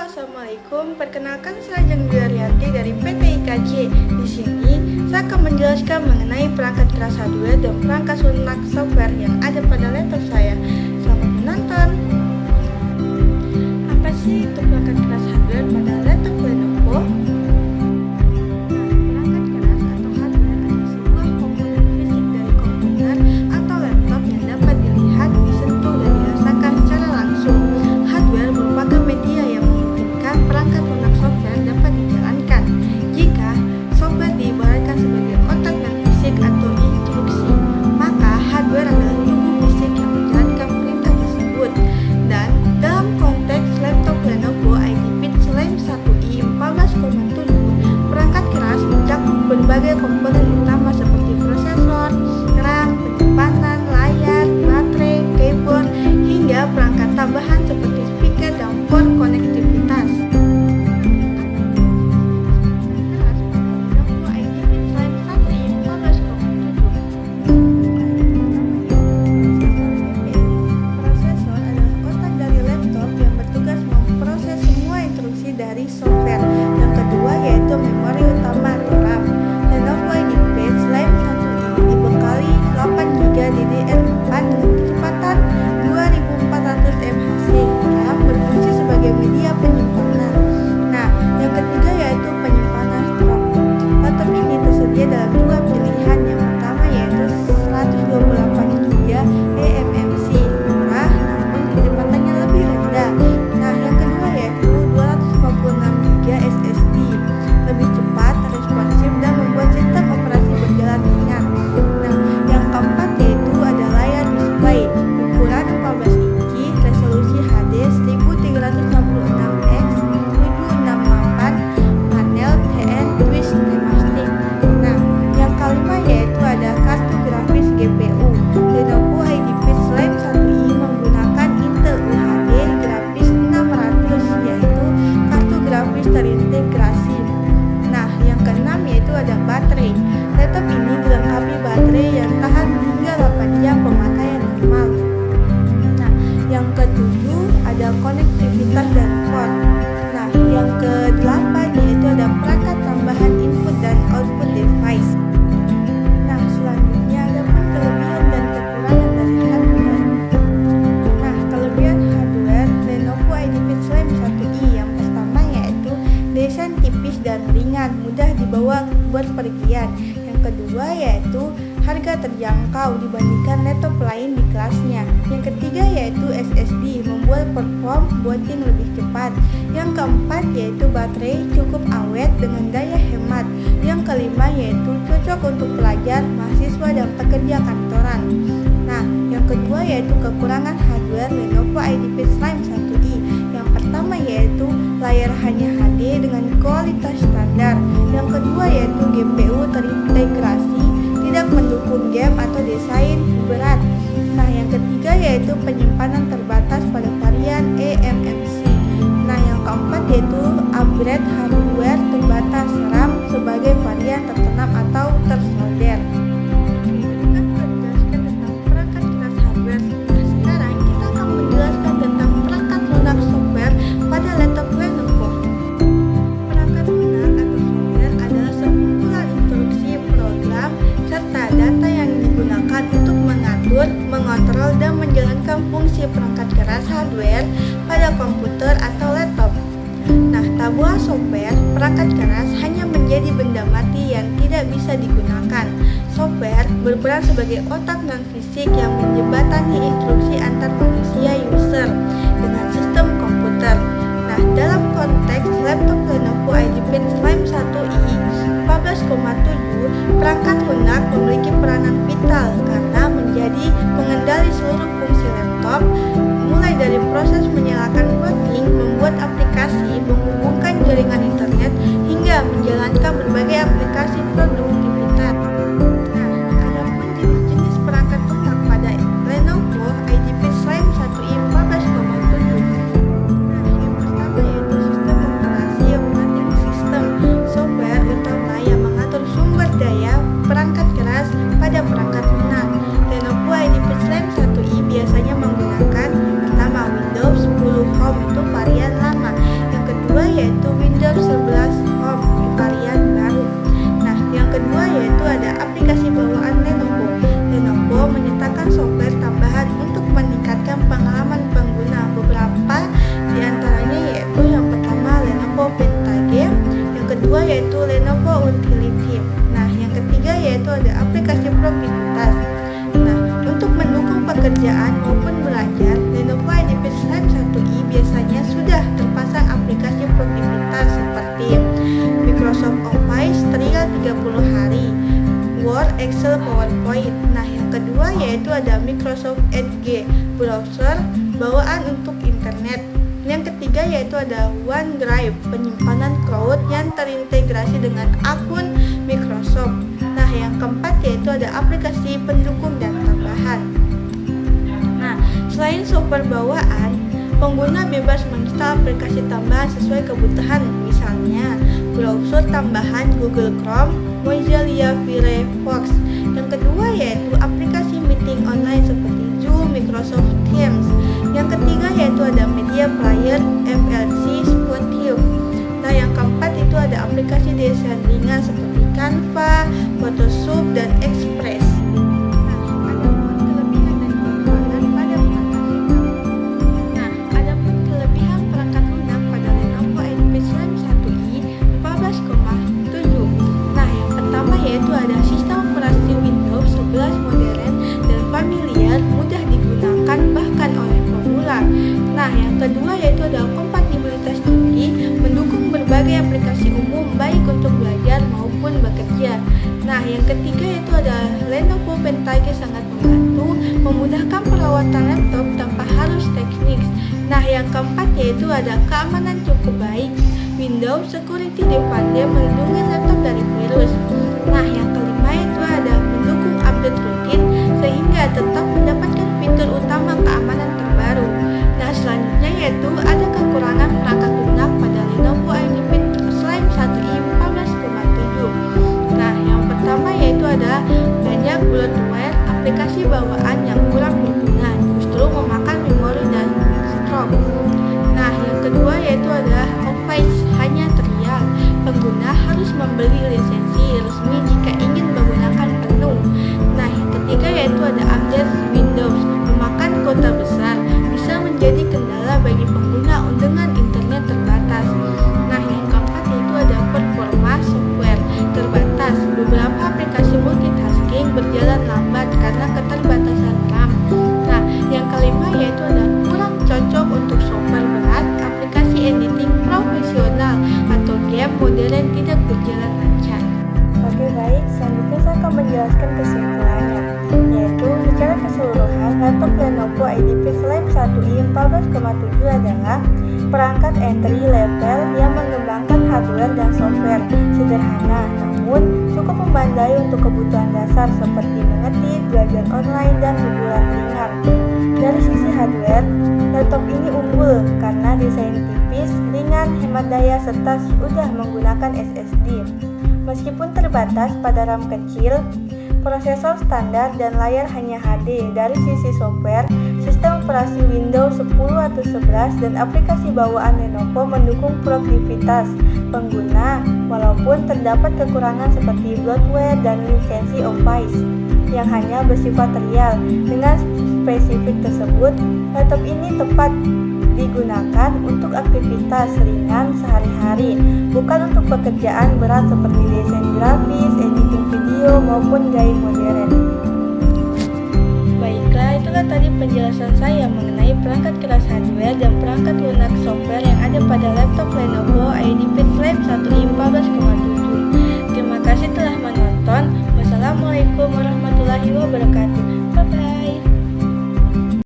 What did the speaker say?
Assalamualaikum. Perkenalkan, saya Jeng Rianti dari PT IKJ. Di sini saya akan menjelaskan mengenai perangkat keras hardware dan perangkat lunak software yang ada pada laptop saya. Selamat menonton. Apa sih itu perangkat keras hardware pada laptop Lenovo? Perangkat keras atau hardware adalah sebuah komponen fisik dari komputer atau laptop yang dapat dilihat, disentuh, dan dirasakan secara langsung. Hardware merupakan media yang memungkinkan perangkat lunak software dapat dijalankan. Jika software diibaratkan sebagai otak dan fisik atau instruksi, maka hardware adalah tubuh fisik yang menjalankan perintah tersebut. Dan dalam konteks laptop Lenovo IdeaPad Slim 1i 14,7, perangkat keras mencakup berbagai komponen utama seperti prosesor, RAM, penyimpanan, layar, baterai, keyboard, hingga perangkat tambahan seperti speaker dan port konektivitas. Prosesor adalah otak dari laptop yang bertugas memproses semua instruksi dari software. Yang kedua yaitu memori utama atau RAM. Lenovo IdeaPad Slim 1i dibekali 8GB DDR4 dengan kecepatan 2400 mHz. RAM berfungsi sebagai media penyimpanan. Nah, yang ketiga yaitu penyimpanan strong. Laptop ini tersedia dalam dua pilihan. Yang pertama yaitu 128GB eMMC, murah namun kecepatannya lebih rendah. Nah, yang kedua yaitu 256GB SSD, lebih cepat, responsif, dan membuat sistem operasi berjalan ringan. Nah, yang keempat yaitu ada layar display ukuran 14 inci, resolusi HD 1366x 768, panel TN Twist Thermastic. Nah, yang kelima yaitu ada kartu grafis GPU. Lenovo IdeaPad Slim 1i menggunakan Intel UHD grafis 600, yaitu kartu grafis terintegrasi. Nah, yang keenam yaitu ada baterai. Laptop ini dilengkapi baterai yang tahan hingga 8 jam pemakaian normal. Nah, yang ketujuh ada konektivitas dan port. Nah, yang kedelapan yaitu ada perangkat tambahan input dan output device. Nah, selanjutnya ada pun kelebihan dan kekurangan dari hardware. Nah, kelebihan hardware Lenovo IdeaPad Slim 1i yang pertama yaitu desain tipis dan ringan, mudah dibawa buat pergian. Yang kedua yaitu harga terjangkau dibandingkan laptop lain di kelasnya. Yang ketiga yaitu SSD, membuat perform booting lebih cepat. Yang keempat yaitu baterai cukup awet dengan daya hemat. Yang kelima yaitu cocok untuk pelajar, mahasiswa, dan pekerja kantoran. Nah, yang kedua yaitu kekurangan hardware Lenovo IdeaPad Slim 1i. Yang pertama yaitu layar hanya HD dengan kualitas standar. Yang kedua yaitu GPU terintegrasi, tidak mendukung game atau desain berat. Nah, yang ketiga yaitu penyimpanan terbatas pada varian eMMC. Nah, yang keempat yaitu upgrade hardware terbatas, RAM sebagai varian tertanam atau tersolder. Kita telah menjelaskan tentang perangkat keras hardware. Nah, sekarang kita akan menjelaskan tentang perangkat lunak software pada laptop Lenovo. Perangkat lunak atau software adalah sekumpulan instruksi, program, serta data yang digunakan untuk mengatur, mengontrol, dan menjalankan fungsi perangkat keras hardware pada komputer atau laptop. Nah, tanpa software, perangkat keras hanya menjadi benda mati yang tidak bisa digunakan. Software berperan sebagai otak non-fisik yang menjembatani instruksi antar manusia user dengan sistem komputer. Nah, dalam konteks laptop Lenovo IdeaPad Slim 1i 14,7, perangkat lunak memiliki peranan vital karena menjadi pengendali seluruh fungsi laptop, mulai dari proses menyalakan booting, membuat aplikasi, menghubungkan jaringan internet, hingga menjalankan berbagai aplikasi produktivitas. Nah, ada pun jenis-jenis perangkat lunak pada Lenovo IdeaPad Slim 1i 14,7. Nah, yang pertama yaitu sistem operasi operating system, software utama yang mengatur sumber daya perangkat keras pada perangkat lunak. Lenovo IdeaPad Slim 1i biasanya menggunakan pertama Windows yaitu Windows 11 Home varian baru. Nah, yang kedua yaitu ada aplikasi bawaan Lenovo. Lenovo menyertakan software tambahan untuk meningkatkan pengalaman pengguna. Beberapa di antaranya yaitu yang pertama Lenovo Pentage, yang kedua yaitu Lenovo Utility. Nah, yang ketiga yaitu ada aplikasi produktivitas. Nah, untuk mendukung pekerjaan maupun belajar, Lenovo IdeaPad Slime 1i biasanya sudah terpasang aplikasi produktivitas seperti Microsoft Office trial 30 hari, Word, Excel, PowerPoint. Nah, yang kedua yaitu ada Microsoft Edge, browser bawaan untuk internet. Yang ketiga yaitu ada OneDrive, penyimpanan cloud yang terintegrasi dengan akun Microsoft. Nah, yang keempat yaitu ada aplikasi pendukung dan tambahan. Nah, selain software bawaan, pengguna bebas menginstal aplikasi tambahan sesuai kebutuhan, misalnya browser tambahan Google Chrome, Mozilla Firefox. Yang kedua yaitu aplikasi meeting online seperti Zoom, Microsoft Teams. Yang ketiga yaitu ada media player VLC Spotify. Nah, yang keempat itu ada aplikasi desain ringan seperti Canva, Photoshop, dan Express. Yaitu ada sistem operasi Windows 11 modern dan familiar, mudah digunakan bahkan oleh pemula. Nah, yang kedua yaitu ada kompatibilitas tinggi, mendukung berbagai aplikasi umum baik untuk belajar maupun bekerja. Nah, yang ketiga yaitu ada Lenovo Pentage sangat membantu memudahkan perawatan laptop tanpa harus teknik. Nah, yang keempat yaitu ada keamanan cukup baik. Windows Security Defender melindungi laptop dari virus. Nah, yang kelima itu ada mendukung update rutin sehingga tetap mendapatkan fitur utama keamanan terbaru. Nah, selanjutnya yaitu ada kekurangan perangkat lunak pada Lenovo IdeaPad Slime 1i 14,7. Nah, yang pertama yaitu ada banyak bloatware, aplikasi bawaan yang kurang berguna, justru memakan memori dan stroke. Nah, yang kedua yaitu ada Office hanya trial, pengguna harus membeli lisensi resmi jika ingin menggunakan penuh. Nah, yang ketiga yaitu ada update Windows, memakan kuota besar, bisa menjadi kendala bagi pengguna dengan internet terbatas. Nah, yang keempat yaitu ada performa software terbatas, beberapa aplikasi multitasking berjalan lambat karena keterbatasan RAM. Nah, yang kelima yaitu ada kurang cocok untuk software berat, aplikasi editing profesional atau game modern tidak berjalan lancar. Oke, baik, selanjutnya saya akan menjelaskan kesimpulannya, yaitu secara keseluruhan laptop Lenovo IdeaPad Slime 1i 14,7 adalah perangkat entry level yang mengembangkan hardware dan software sederhana namun cukup memadai untuk kebutuhan dasar seperti mengetik, belajar online, dan hiburan ringan. Dari sisi hardware, laptop ini unggul karena desain tipis, ringan, hemat daya, serta sudah menggunakan SSD. Meskipun terbatas pada RAM kecil, prosesor standar, dan layar hanya HD. Dari sisi software, sistem operasi Windows 10 atau 11 dan aplikasi bawaan Lenovo mendukung produktivitas pengguna, walaupun terdapat kekurangan seperti bloatware dan lisensi Office yang hanya bersifat trial. Dengan spesifik tersebut, laptop ini tepat digunakan untuk aktivitas ringan sehari-hari, bukan untuk pekerjaan berat seperti desain grafis, editing video, maupun gaya modern. Baiklah, itulah tadi penjelasan saya mengenai perangkat keras hardware dan perangkat lunak software yang ada pada laptop Lenovo IdeaPad Slime 1i